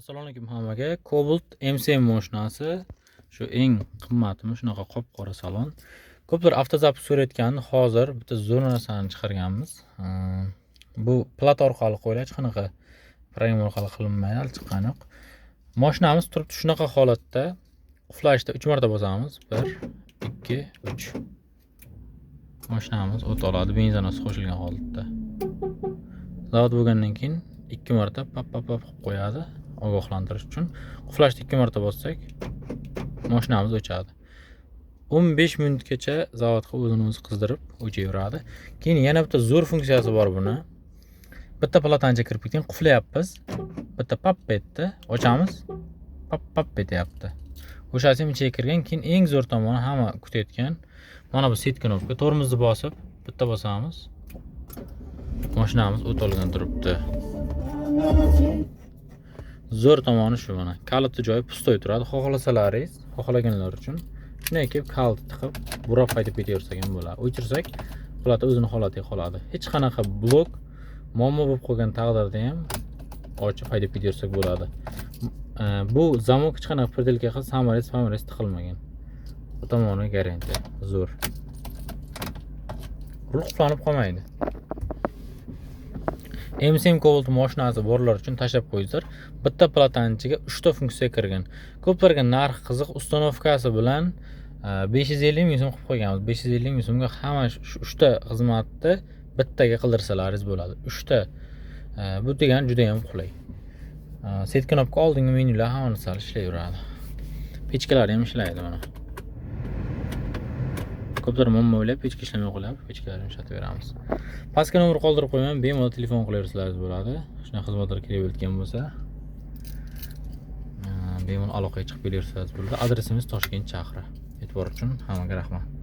Assalomu alaykum hammaga. Cobalt M7 mashinasi. Shu eng qimmatimi shunaqa qop-qora salon. Ko'plar avtozapis so'rayotgandi. Hozir bitta zo'r narsani chiqarganmiz. Bu plat orqali qo'yiladi, hech qanaqa program orqali qilinmaydi, chiqqani yo'q. Mashinamiz turibdi shunaqa holatda. Quflashda 3 marta bosamiz. 1 2 3. Mashinamiz o't oladi, benzinosi qo'shilgan holatda. Zavod bo'lgandan keyin 2 marta pap qilib qo'yadi. Ogohlantirish uchun quflashni 2 marta bossak mashinamiz o'chadi. 15 minutgacha zavodga o'zini o'zi qizdirib o'chaveradi. Keyin yana bitta zo'r funksiyasi bor buni. Bitta platancha kirib ketgan, quflayapmiz. Bitta pap etdi, ochamiz. Pap etyapti. O'shasi ham ichiga kirgan. Keyin eng zo'r tomoni hamma kutayotgan. Mana bu set knopka. Tormozni bosib, bitta bosamiz. Mashinamiz o't olgan turibdi. Zo'r tomoni shu mana. Kalitni joyi pustoy turadi. Xohlasalaringiz, xohlaganlar uchun shunday kelib kalitni tiqib, burab qaytib ketaversak ham bo'ladi. O'chirsak, plata o'zini holatiga qoladi. Hech qanaqa blok muammo bo'lib qolgan taqdirda ham ochib haydab ketaversak bo'ladi. Bu zamok hech qanaqa predelga qilsa samolyot tiqilmagan. Bu tomoni garantiya. Zo'r. Rul quflanib qolmaydi. M7 Cobalt mashinasi borlar uchun tashlab qo'yinglar. Bitta platanchaga 3 ta funksiya kirgan. Ko'plarga narx qiziq, ustanovkasi bilan 550 ming so'm qilib qo'yganmiz. 550 ming so'mga hamma shu 3 ta xizmatni bittaga qildirsalaringiz bo'ladi. 3 ta. Bu degani juda ham qulay. Set knopka oldingi menyular hamma narsa ishlayveradi. Pechkalar ham ishlaydi mana. Ko'plar muammo o'ylab pechka ishlamay qo'yadi, pechkalarni ishlatib Pastga nomer qoldirib qo'yaman, bemalol telefon qilaversalaringiz bo'ladi. Shunday xizmatlar kelayotgan bo'lsa, bemalol aloqaga chiqib kelaversalaringiz bo'ladi. Adresimiz Toshkent shahri. E'tibor uchun hammaga rahmat.